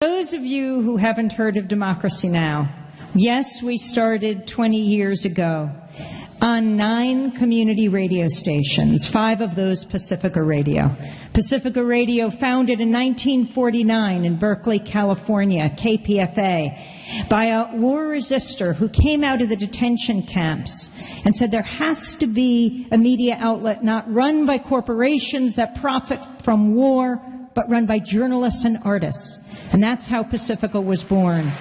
Those of you who haven't heard of Democracy Now!, yes, we started 20 years ago on 9 community radio stations, 5 of those Pacifica Radio. Pacifica Radio, founded in 1949 in Berkeley, California, KPFA, by a war resistor who came out of the detention camps and said there has to be a media outlet not run by corporations that profit from war, but run by journalists and artists. And that's how Pacifica was born.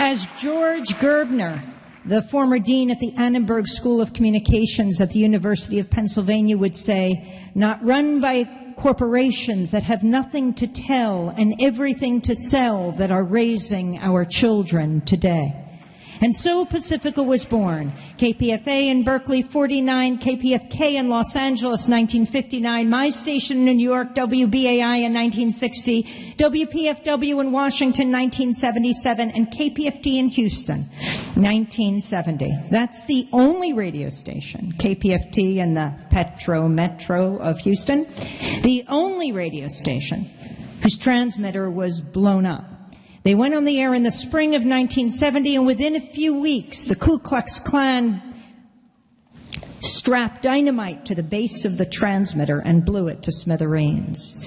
As George Gerbner, the former dean at the Annenberg School of Communications at the University of Pennsylvania, would say, not run by corporations that have nothing to tell and everything to sell that are raising our children today. And so Pacifica was born. KPFA in Berkeley, 49, KPFK in Los Angeles, 1959, my station in New York, WBAI in 1960, WPFW in Washington, 1977, and KPFT in Houston, 1970. That's the only radio station, KPFT in the Petro Metro of Houston, the only radio station whose transmitter was blown up. They went on the air in the spring of 1970, and within a few weeks, the Ku Klux Klan strapped dynamite to the base of the transmitter and blew it to smithereens.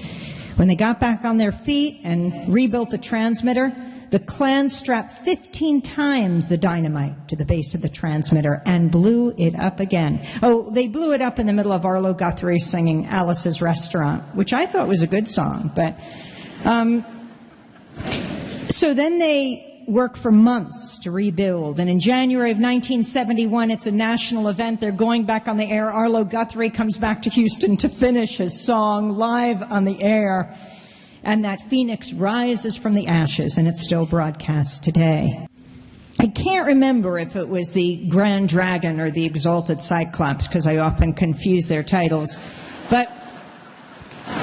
When they got back on their feet and rebuilt the transmitter, the Klan strapped 15 times the dynamite to the base of the transmitter and blew it up again. Oh, they blew it up in the middle of Arlo Guthrie singing Alice's Restaurant, which I thought was a good song, but... So then they work for months to rebuild, and in January of 1971, it's a national event. They're going back on the air. Arlo Guthrie comes back to Houston to finish his song live on the air, and that phoenix rises from the ashes, and it's still broadcast today. I can't remember if it was the Grand Dragon or the Exalted Cyclops, because I often confuse their titles, but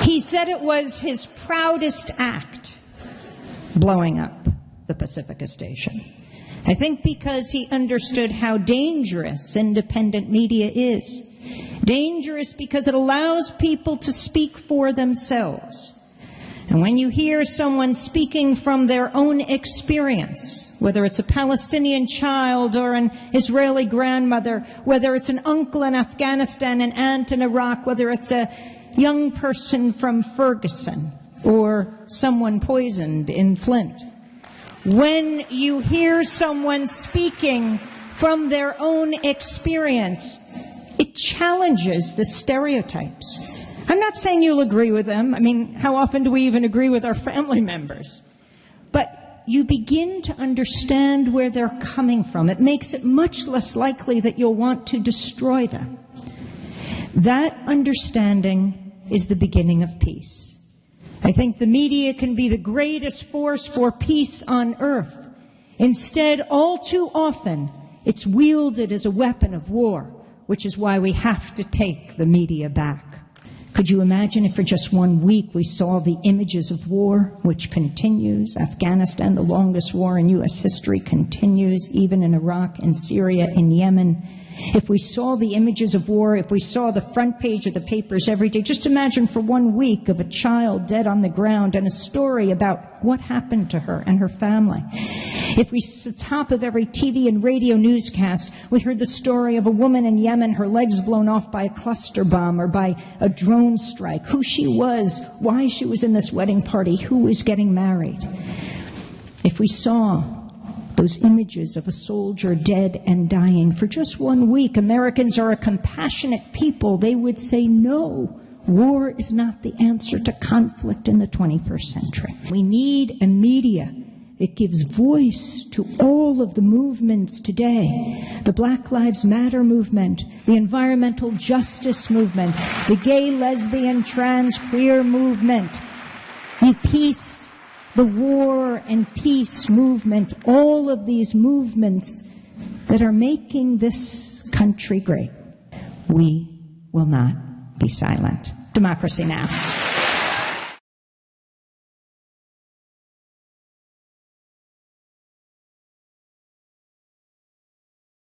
he said it was his proudest act blowing up the Pacifica station. I think because he understood how dangerous independent media is. Dangerous because it allows people to speak for themselves. And when you hear someone speaking from their own experience, whether it's a Palestinian child or an Israeli grandmother, whether it's an uncle in Afghanistan, an aunt in Iraq, whether it's a young person from Ferguson, or someone poisoned in Flint. When you hear someone speaking from their own experience, it challenges the stereotypes. I'm not saying you'll agree with them. I mean, how often do we even agree with our family members? But you begin to understand where they're coming from. It makes it much less likely that you'll want to destroy them. That understanding is the beginning of peace. I think the media can be the greatest force for peace on earth. Instead, all too often, it's wielded as a weapon of war, which is why we have to take the media back. Could you imagine if for just 1 week we saw the images of war, which continues? Afghanistan, the longest war in U.S. history, continues, even in Iraq, in Syria, in Yemen. If we saw the images of war, if we saw the front page of the papers every day, just imagine for 1 week of a child dead on the ground and a story about what happened to her and her family. If we, at the top of every TV and radio newscast, we heard the story of a woman in Yemen, her legs blown off by a cluster bomb or by a drone strike, who she was, why she was in this wedding party, who was getting married. If we saw those images of a soldier dead and dying for just 1 week, Americans are a compassionate people. They would say, no, war is not the answer to conflict in the 21st century. We need a media that gives voice to all of the movements today. The Black Lives Matter movement, the environmental justice movement, the gay, lesbian, trans, queer movement, the peace, the war and peace movement, all of these movements that are making this country great. We will not be silent. Democracy Now!